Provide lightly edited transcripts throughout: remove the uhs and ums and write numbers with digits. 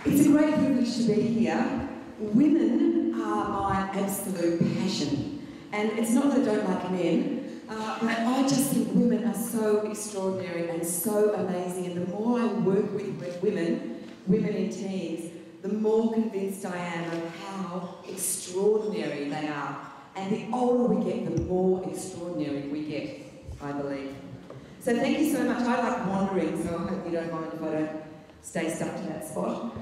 It's a great privilege to be here. Women are my absolute passion. And it's not that I don't like men, but I just think women are so extraordinary and so amazing. And the more I work with women in teams, the more convinced I am of how extraordinary they are. And the older we get, the more extraordinary we get, I believe. So thank you so much. I like wandering, so I hope you don't mind if I don't stay stuck to that spot.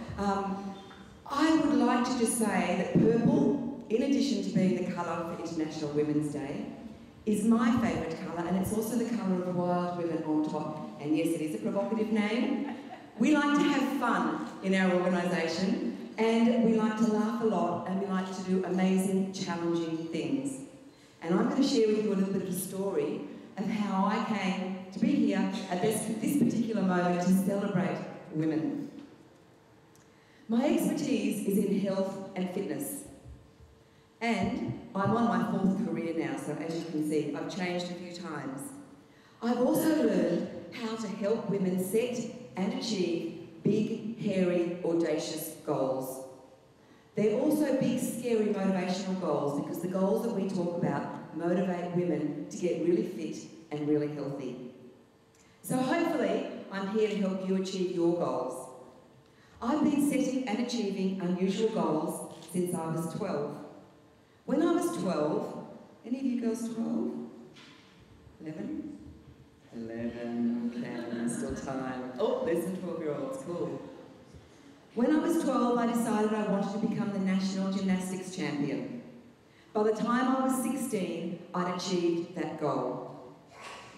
I would like to just say that purple, in addition to being the colour for International Women's Day, is my favourite colour, and it's also the colour of wild women on top. And yes, it is a provocative name. We like to have fun in our organisation, and we like to laugh a lot, and we like to do amazing, challenging things. And I'm going to share with you a little bit of a story of how I came to be here at this particular moment to celebrate women. My expertise is in health and fitness. And I'm on my 4th career now, so as you can see, I've changed a few times. I've also learned how to help women set and achieve big, hairy, audacious goals. They're also big, scary, motivational goals, because the goals that we talk about motivate women to get really fit and really healthy. So hopefully, I'm here to help you achieve your goals. I've been setting and achieving unusual goals since I was 12. When I was 12, any of you girls 12? 11? 11, okay, there's still time. Oh, there's some 12-year-olds, cool. When I was 12, I decided I wanted to become the national gymnastics champion. By the time I was 16, I'd achieved that goal.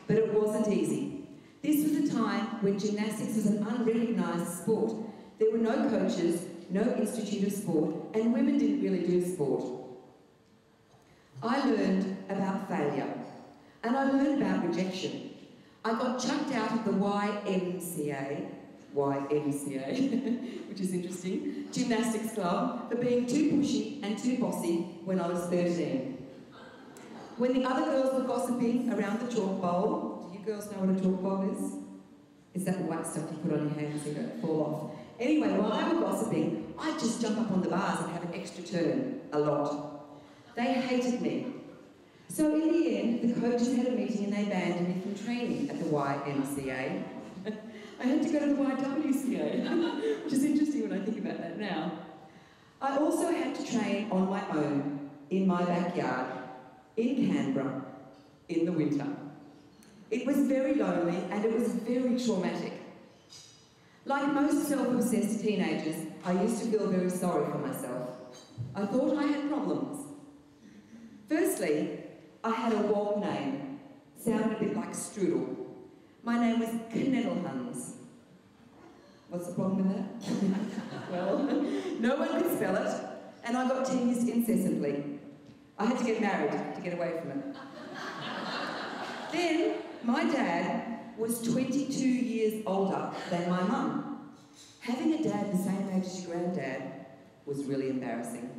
But it wasn't easy. This was a time when gymnastics was an unrecognised sport. There were no coaches, no institute of sport, and women didn't really do sport. I learned about failure, and I learned about rejection. I got chucked out of the YMCA, which is interesting, gymnastics club, for being too pushy and too bossy when I was 13. When the other girls were gossiping around the chalk bowl, do you girls know what a chalk bowl is? It's that white stuff you put on your hands so you don't fall off. Anyway, while they were gossiping, I'd just jump up on the bars and have an extra turn, a lot. They hated me. So in the end, the coaches had a meeting and they banned me from training at the YMCA. I had to go to the YWCA, which is interesting when I think about that now. I also had to train on my own, in my backyard, in Canberra, in the winter. It was very lonely and it was very traumatic. Like most self-obsessed teenagers, I used to feel very sorry for myself. I thought I had problems. Firstly, I had a wog name. Sounded a bit like strudel. My name was Kneddelhans. What's the problem with that? Well, no one could spell it, and I got teased incessantly. I had to get married to get away from it. Then, my dad was 22 years older than my mum. Having a dad the same age as your granddad was really embarrassing.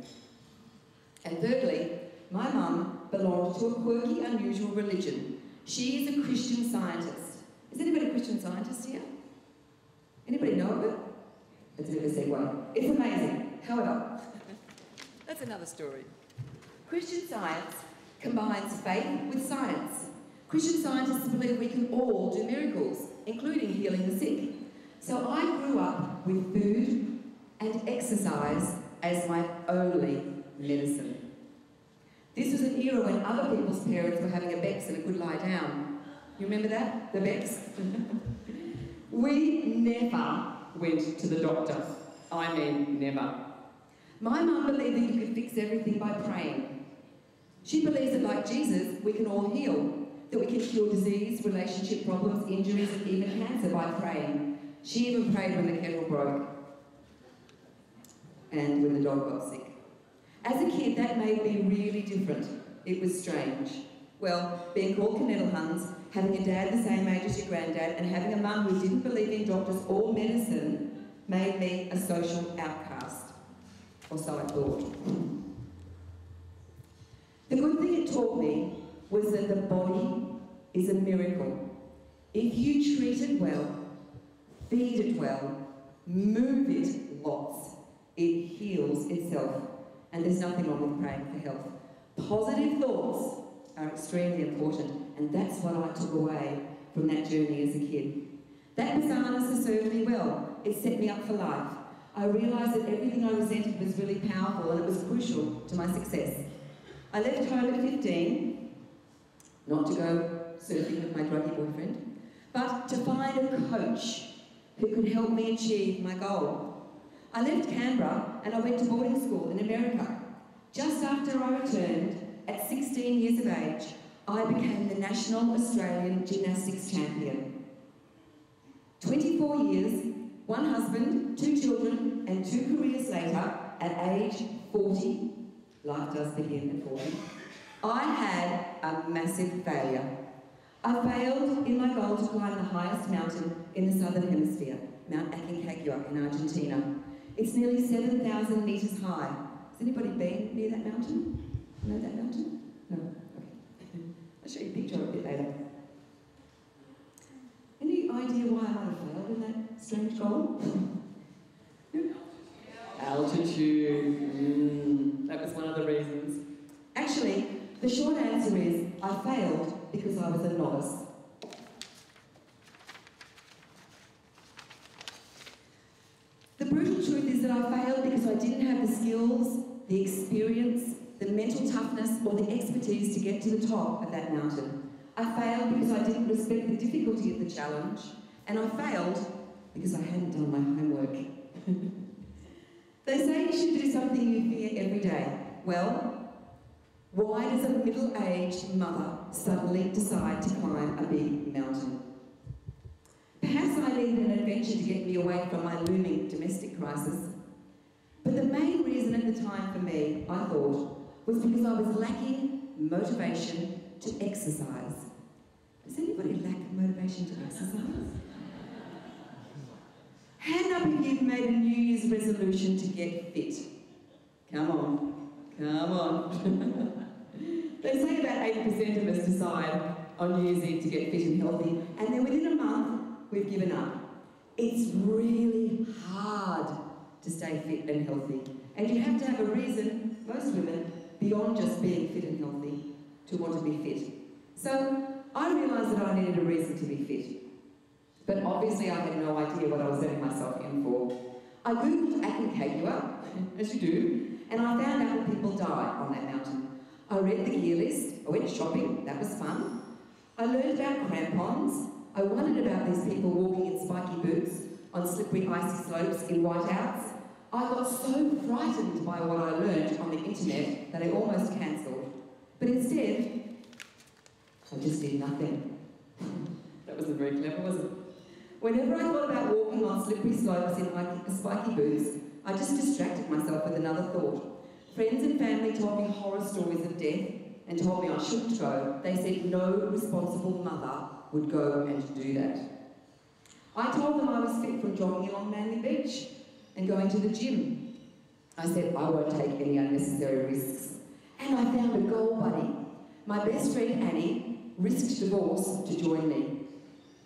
And thirdly, my mum belonged to a quirky, unusual religion. She is a Christian Scientist. Is anybody a Christian Scientist here? Anybody know of it? That's a bit of a segue. It's amazing. However, that's another story. Christian Science combines faith with science. Christian Scientists believe we can all do miracles, including healing the sick. So I grew up with food and exercise as my only medicine. This was an era when other people's parents were having a Bex and a good lie down. You remember that? The Bex? We never went to the doctor. I mean, never. My mum believed that you could fix everything by praying. She believes that, like Jesus, we can all heal, that we can cure disease, relationship problems, injuries, and even cancer by praying. She even prayed when the kettle broke and when the dog got sick. As a kid, that made me really different. It was strange. Well, being called Kneddelhans, having a dad the same age as your granddad, and having a mum who didn't believe in doctors or medicine made me a social outcast. Or so I thought. The good thing it taught me was that the body is a miracle. If you treat it well, feed it well, move it lots. It heals itself, and there's nothing wrong with praying for health. Positive thoughts are extremely important, and that's what I took away from that journey as a kid. That bizarreness has served me well. It set me up for life. I realised that everything I resented was really powerful, and it was crucial to my success. I left home at 15, not to go surfing with my druggy boyfriend, but to find a coach who could help me achieve my goal. I left Canberra and I went to boarding school in America. Just after I returned, at 16 years of age, I became the National Australian Gymnastics Champion. 24 years, one husband, 2 children, and 2 careers later, at age 40, life does begin at 40, I had a massive failure. I failed in my goal to climb the highest mountain in the Southern Hemisphere, Mount Aconcagua in Argentina. It's nearly 7,000 metres high. Has anybody been near that mountain? Know that mountain? No? Okay. I'll show you a picture of it a bit later. Any idea why I might have failed in that strange goal? No? Altitude. That was one of the reasons. Actually, the short answer is I failed because I was a novice. The brutal truth is that I failed because I didn't have the skills, the experience, the mental toughness, or the expertise to get to the top of that mountain. I failed because I didn't respect the difficulty of the challenge, and I failed because I hadn't done my homework. They say you should do something you fear every day. Well, why does a middle-aged mother suddenly decide to climb a big mountain? Perhaps I needed an adventure to get me away from my looming domestic crisis. But the main reason at the time for me, I thought, was because I was lacking motivation to exercise. Does anybody lack motivation to exercise? Hand up if you've made a New Year's resolution to get fit. Come on, come on. They say about 80% of us decide on New Year's Eve to get fit and healthy, and then within a month, we've given up. It's really hard to stay fit and healthy. And you have to have a reason, most women, beyond just being fit and healthy, to want to be fit. So I realised that I needed a reason to be fit. But obviously I had no idea what I was setting myself in for. I googled Aconcagua, as you do, and I found out that people die on that mountain. I read the gear list, I went shopping, that was fun. I learned about crampons. I wondered about these people walking in spiky boots on slippery icy slopes in whiteouts. I got so frightened by what I learned on the internet that I almost cancelled. But instead, I just did nothing. That wasn't very clever, was it? Whenever I thought about walking on slippery slopes in my spiky boots, I just distracted myself with another thought. Friends and family told me horror stories of death and told me I shouldn't go. They said no responsible mother would go and do that. I told them I was fit from jogging along Manly Beach and going to the gym. I said I won't take any unnecessary risks. And I found a goal buddy. My best friend Annie risked divorce to join me.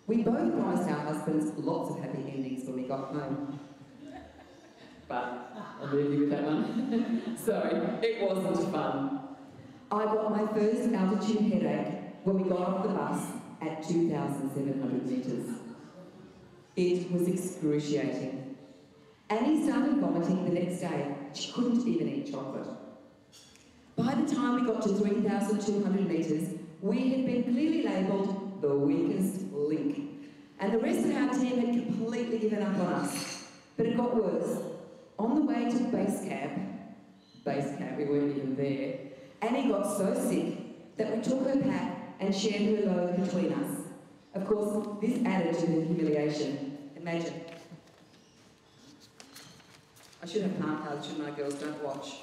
We both promised our husbands lots of happy endings when we got home. But I'll leave you with that one. So, it wasn't fun. I got my first altitude headache when we got off the bus at 2,700 metres. It was excruciating. Annie started vomiting the next day. She couldn't even eat chocolate. By the time we got to 3,200 metres, we had been clearly labelled the weakest link. And the rest of our team had completely given up on us. But it got worse. On the way to base camp, we weren't even there, Annie got so sick that we took her pack and shared her load between us. Of course, this added to the humiliation. Imagine. I should have palm cards, shouldn't I, girls? Don't watch.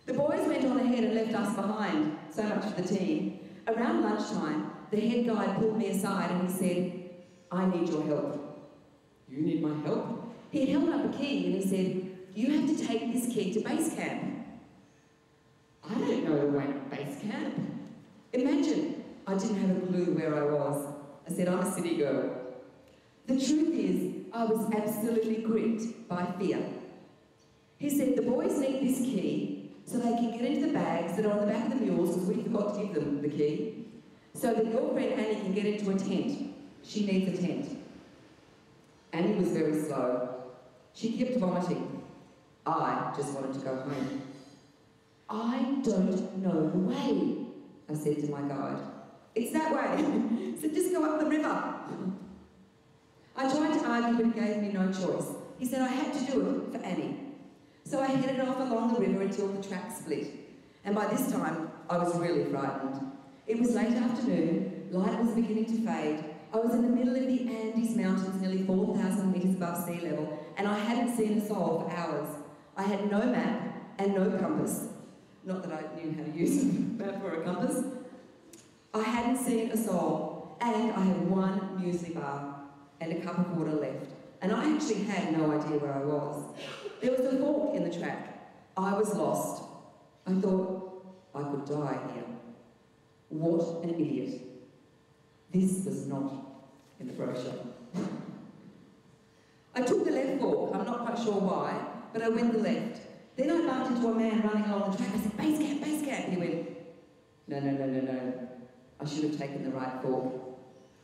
The boys went on ahead and left us behind. So much for the team. Around lunchtime, the head guide pulled me aside and he said, I need your help. You need my help? He held up a key and he said, you have to take this key to base camp. I don't know the way to base camp. Imagine, I didn't have a clue where I was. I said, I'm a city girl. The truth is, I was absolutely gripped by fear. He said, the boys need this key so they can get into the bags that are on the back of the mules, because we forgot to give them the key, so that your friend Annie can get into a tent. She needs a tent. Annie was very slow. She kept vomiting. I just wanted to go home. I don't know the way, I said to my guide. It's that way. So just go up the river. I tried to argue, but he gave me no choice. He said I had to do it for Annie. So I headed off along the river until the track split. And by this time, I was really frightened. It was late afternoon, light was beginning to fade. I was in the middle of the Andes Mountains, nearly 4,000 metres above sea level, and I hadn't seen a soul for hours. I had no map and no compass. Not that I knew how to use a map or a compass. I hadn't seen a soul, and I had one muesli bar and a cup of water left. And I actually had no idea where I was. There was a fork in the track. I was lost. I thought, I could die here. What an idiot. This was not in the brochure. I took the left fork. I'm not quite sure why, but I went the left. Then I bumped into a man running along the track. I said, base camp, base camp. He went, no. I should have taken the right fork.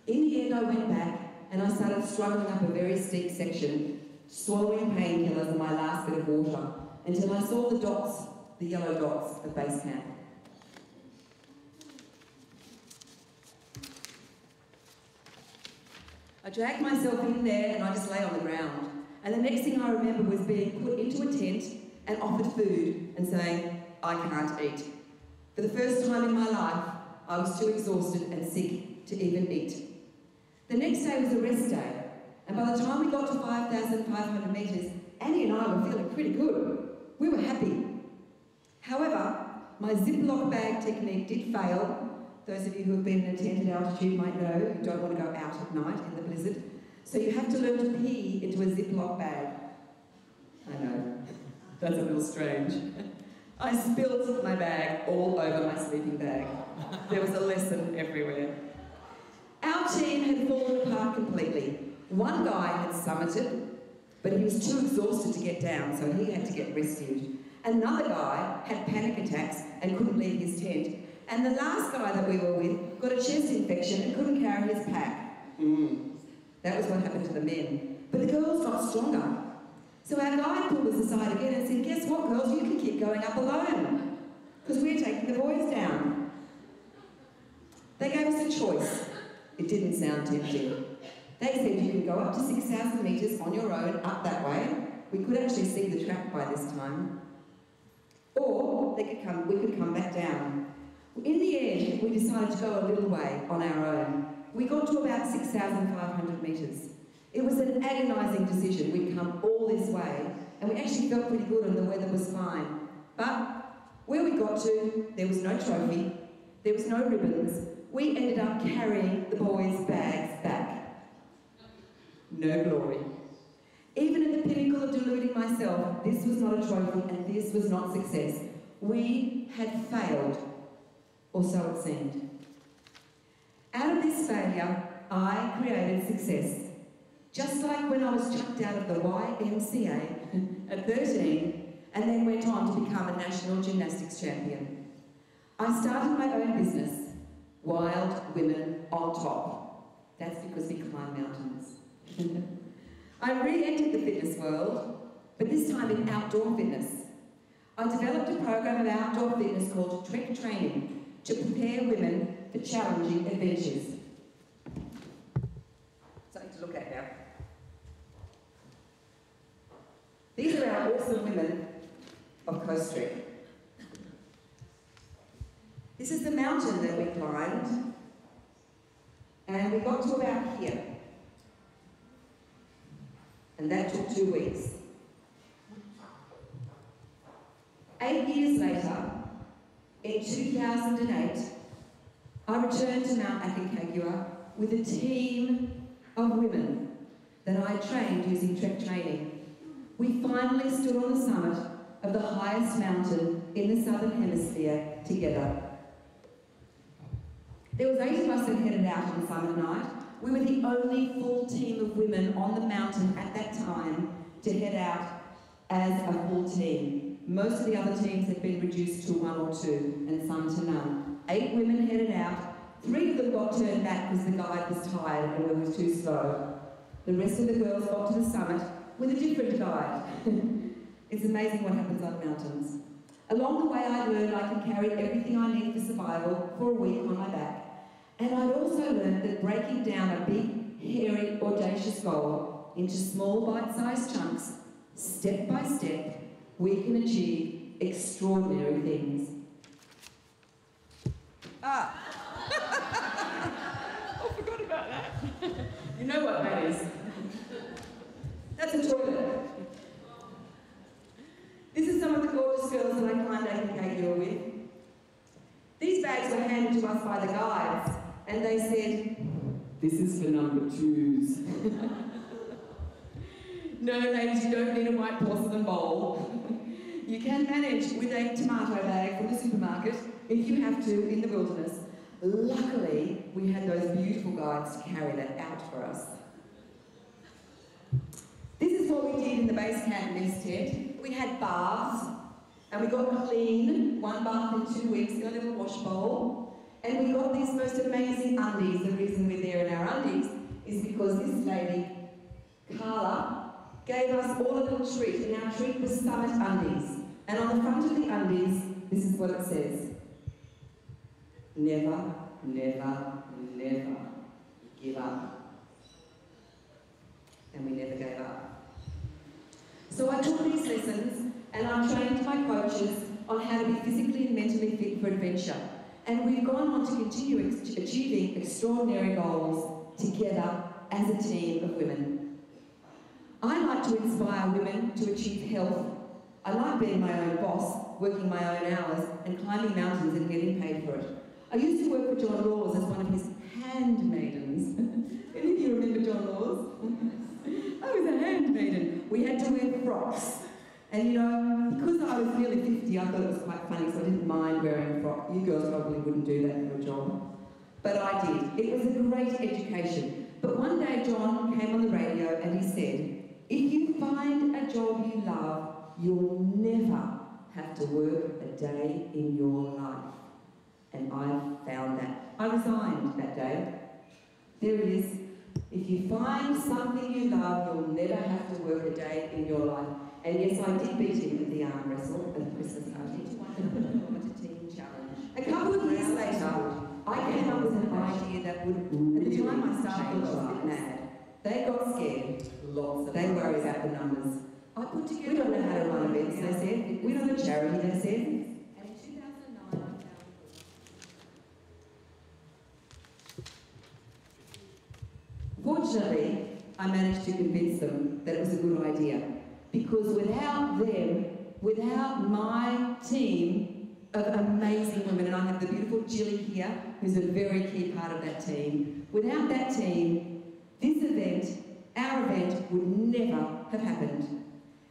In the end, I went back and I started struggling up a very steep section, swallowing painkillers and my last bit of water, until I saw the dots, the yellow dots of base camp. I dragged myself in there and I just lay on the ground. And the next thing I remember was being put into a tent and offered food and saying, I can't eat. For the first time in my life, I was too exhausted and sick to even eat. The next day was a rest day, and by the time we got to 5,500 metres, Annie and I were feeling pretty good. We were happy. However, my Ziploc bag technique did fail. Those of you who have been in a tent at altitude might know you don't want to go out at night in the blizzard. So you have to learn to pee into a Ziploc bag. I know, that's a little strange. I spilled my bag all over my sleeping bag. There was a lesson everywhere. Our team had fallen apart completely. One guy had summited, but he was too exhausted to get down, so he had to get rescued. Another guy had panic attacks and couldn't leave his tent. And the last guy that we were with got a chest infection and couldn't carry his pack. That was what happened to the men. But the girls got stronger. So our guide pulled us aside again and said, guess what, girls, you can keep going up alone, because we're taking the boys down. They gave us a choice. It didn't sound tempting. They said you can go up to 6,000 metres on your own, up that way. We could actually see the track by this time. Or we could come back down. In the end, we decided to go a little way on our own. We got to about 6,500 metres. It was an agonising decision. We'd come all this way, and we actually felt pretty good and the weather was fine. But where we got to, there was no trophy, there was no ribbons. We ended up carrying the boys' bags back. No glory. Even at the pinnacle of deluding myself, this was not a trophy and this was not success. We had failed, or so it seemed. Out of this failure, I created success. Just like when I was chucked out of the YMCA at 13 and then went on to become a national gymnastics champion. I started my own business, Wild Women on Top. That's because we climb mountains. I re-entered the fitness world, but this time in outdoor fitness. I developed a program of outdoor fitness called Trek Training to prepare women for challenging adventures. Something to look at now. These are our awesome women of Coast Trek. This is the mountain that we climbed, and we got to about here. And that took 2 weeks. 8 years later, in 2008, I returned to Mount Aconcagua with a team of women that I trained using Trek Training. We finally stood on the summit of the highest mountain in the Southern Hemisphere together. There was 8 of us that headed out on summit night. We were the only full team of women on the mountain at that time to head out as a full team. Most of the other teams had been reduced to 1 or 2, and some to none. 8 women headed out. 3 of them got turned back because the guide was tired and we were too slow. The rest of the girls got to the summit with a different guide. It's amazing what happens on mountains. Along the way I learned I can carry everything I need for survival for a week on my back. And I'd also learned that breaking down a big, hairy, audacious goal into small bite-sized chunks, step by step, we can achieve extraordinary things. Oh, forgot about that. You know what that is. That's a toilet. This is some of the gorgeous girls that I climbed Aconcagua with. These bags were handed to us by the guides, and they said, "This is for number 2s." No, ladies, you don't need a white porcelain bowl. You can manage with a tomato bag from the supermarket if you have to in the wilderness. Luckily, we had those beautiful guides to carry that out for us. This is what we did in the base camp nest tent. We had baths, and we got clean, 1 bath in 2 weeks in a little wash bowl. And we got these most amazing undies. The reason we're there in our undies is because this lady, Carla, gave us all a little treat, and our treat was Summit undies. And on the front of the undies, this is what it says: "Never, never, never give up." And we never gave up. So I took these lessons and I trained my coaches on how to be physically and mentally fit for adventure. And we've gone on to continue achieving extraordinary goals together as a team of women. I like to inspire women to achieve health. I like being my own boss, working my own hours, and climbing mountains and getting paid for it. I used to work for John Laws as one of his handmaidens. Any of you remember John Laws? I was a handmaiden. We had to wear frocks. And you know, because I was nearly 50, I thought it was quite funny, so I didn't mind wearing a frock. You girls probably wouldn't do that for a job. But I did. It was a great education. But one day John came on the radio and he said, "If you find a job you love, you'll never have to work a day in your life." And I found that. I resigned that day. There it is. If you find something you love, you'll never have to work a day in your life. And yes, I did beat him at the arm wrestle at the Christmas party. Team challenge. A couple of years later, I came up with an idea that would, at the time I started, I was a bit mad. They got scared. They worry about the numbers. I put together, we don't know how to run events, they said. We're not a charity, they said. And in 2009, I found Fortunately, I managed to convince them that it was a good idea. Because without them, without my team of amazing women, and I have the beautiful Jilly here, who's a very key part of that team, without that team, this event, our event, would never have happened.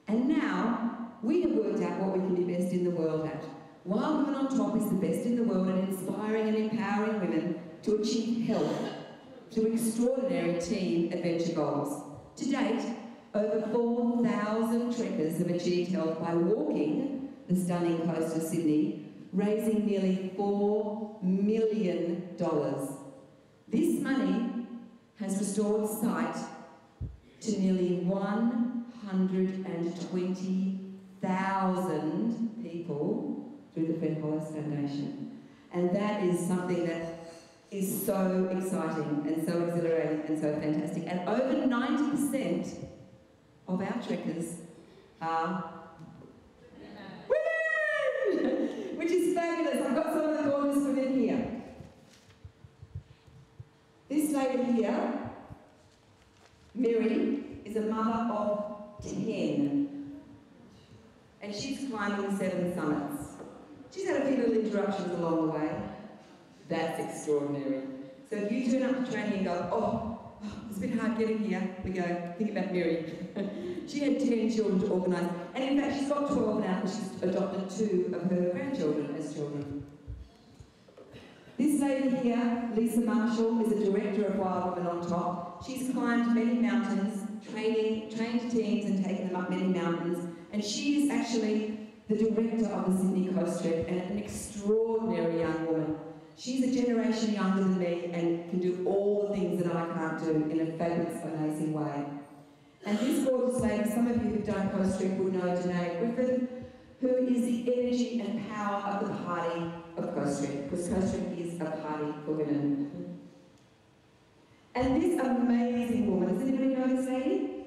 And now, we have worked out what we can be best in the world at. Wild Women on Top is the best in the world at inspiring and empowering women to achieve health through extraordinary team adventure goals. To date, over 4,000 trekkers have achieved health by walking the stunning coast of Sydney, raising nearly $4 million. This money has restored sight to nearly 120,000 people through the Fred Hollis Foundation. And that is something that is so exciting and so exhilarating and so fantastic. And over 90% of our trekkers are women! Which is fabulous. I've got some of the gorgeous women here. This lady here, Mary, is a mother of 10. And she's climbing 7 summits. She's had a few little interruptions along the way. That's extraordinary. So if you turn up to training and go, "Oh, it's a bit hard getting here," we go, think about Mary. She had 10 children to organise. And in fact, she's got 12 now because she's adopted 2 of her grandchildren as children. This lady here, Lisa Marshall, is a director founder of Wild Women on Top. She's climbed many mountains, trained teams and taken them up many mountains, and she is actually the director of the Sydney Coast Trip and an extraordinary young woman. She's a generation younger than me and can do all the things that I can't do in a fabulous, amazing way. And this gorgeous lady, some of you who've done Coast Trip would know Janae Griffith, who is the energy and power of the party of Coast Trip, because Coast Trip is a party for women. And this amazing woman, does anybody know this lady?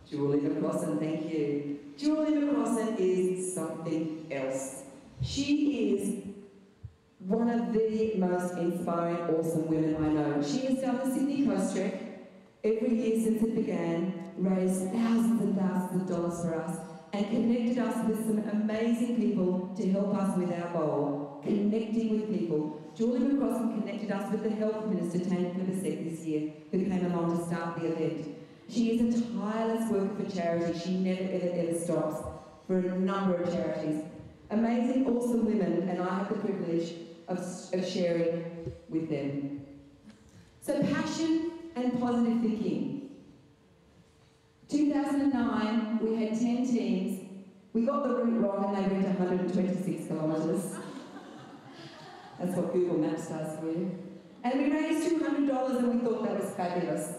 Julie McCrossan, thank you. Julie McCrossan is something else. She is one of the most inspiring, awesome women I know. She has done the Sydney Coast Trek every year since it began, raised thousands and thousands of dollars for us, and connected us with some amazing people to help us with our goal, connecting with people. Julie McCrossan connected us with the Health Minister, Tanya Plibersek, this year, who came along to start the event. She is a tireless worker for charity. She never, ever stops for a number of charities. Amazing, awesome women, and I have the privilege of sharing with them. So passion and positive thinking. 2009, we had 10 teams. We got the route wrong and they went 126 kilometres. That's what Google Maps does for you. And we raised $200 and we thought that was fabulous.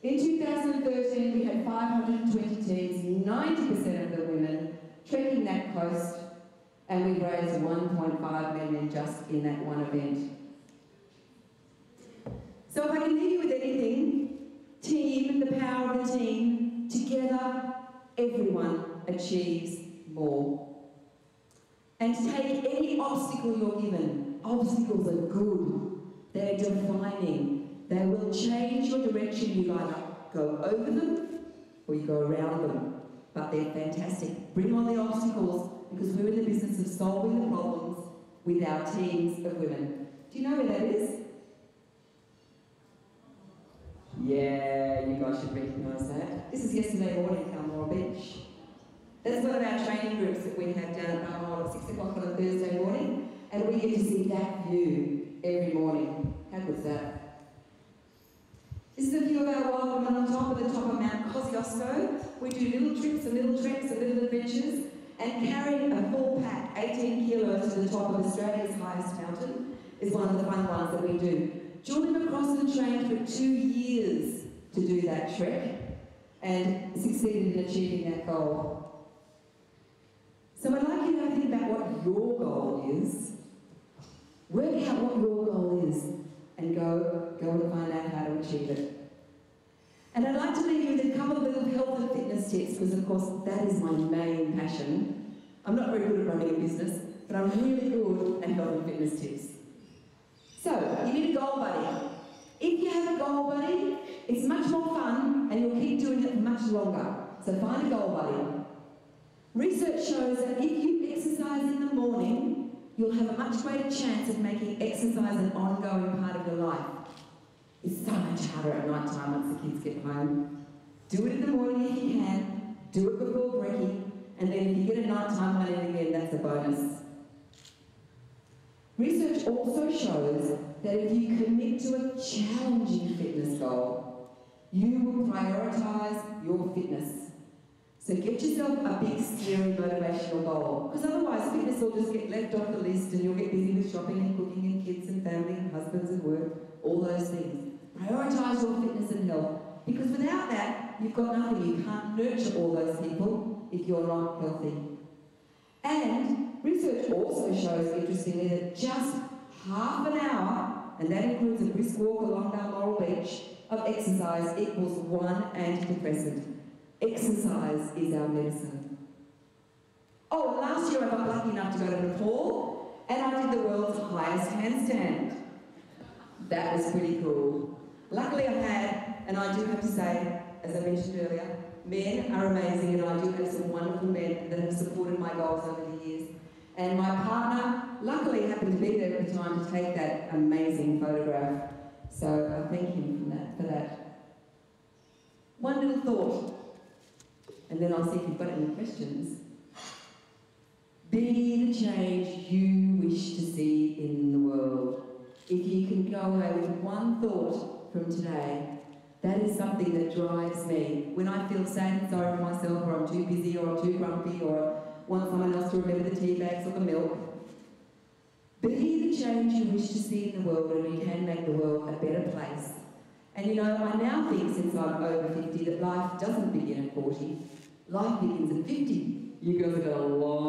In 2013, we had 520 teams, 90% of the women, trekking that coast, and we raised $1.5 million just in that one event. So if I can leave you with anything, team, the power of the team, together, everyone achieves more. And take any obstacle you're given. Obstacles are good. They're defining. They will change your direction. You either go over them or you go around them. But they're fantastic. Bring on the obstacles, because we're in the business of solving the problems with our teams of women. Do you know where that is? Yeah, you guys should recognise that. This is yesterday morning at Balmoral Beach. That's one of our training groups that we have down at Balmoral at 6 o'clock on a Thursday morning, and we get to see that view every morning. How good is that? This is a view of our Wild Women on Top, at the top of Mount Kosciuszko. We do little trips and little treks and little adventures, and carrying a full pack, 18 kilos, to the top of Australia's highest mountain is one of the fun ones that we do. Julie McCrossan trained for 2 years to do that trek and succeeded in achieving that goal. So I'd like you to think about what your goal is. Work out what your goal is and go and find out how to achieve it. And I'd like to leave you with a couple of little health and fitness tips, because of course that is my main passion. I'm not very good at running a business, but I'm really good at health and fitness tips. So, you need a goal buddy. If you have a goal buddy, it's much more fun and you'll keep doing it much longer. So find a goal buddy. Research shows that if you exercise in the morning, you'll have a much greater chance of making exercise an ongoing part of your life. It's so much harder at night time once the kids get home. Do it in the morning if you can, do it before brekkie, and then if you get a nighttime one in again, that's a bonus. Research also shows that if you commit to a challenging fitness goal, you will prioritise your fitness. So get yourself a big, scary, motivational goal, because otherwise fitness will just get left off the list and you'll get busy with shopping and cooking and kids and family and husbands and work, all those things. Prioritise your fitness and health, because without that, you've got nothing. You can't nurture all those people if you're not healthy. And research also shows, interestingly, that just half an hour, and that includes a brisk walk along Balmoral Beach, of exercise equals one antidepressant. Exercise is our medicine. Oh, and last year I got lucky enough to go to Nepal, and I did the world's highest handstand. That was pretty cool. Luckily I had, and I do have to say, as I mentioned earlier, men are amazing, and I do have some wonderful men that have supported my goals over the years. And my partner, luckily, happened to be there at the time to take that amazing photograph. So I thank him for that. One little thought, and then I'll see if you've got any questions. Be the change you wish to see in the world. if you can go away with one thought from today, that is something that drives me. When I feel sad and sorry for myself, or I'm too busy, or I'm too grumpy, or want someone else to remember the tea bags or the milk, be the change you wish to see in the world, and you can make the world a better place. And you know, I now think, since I'm over 50, that life doesn't begin at 40. Life begins at 50. You girls have got a long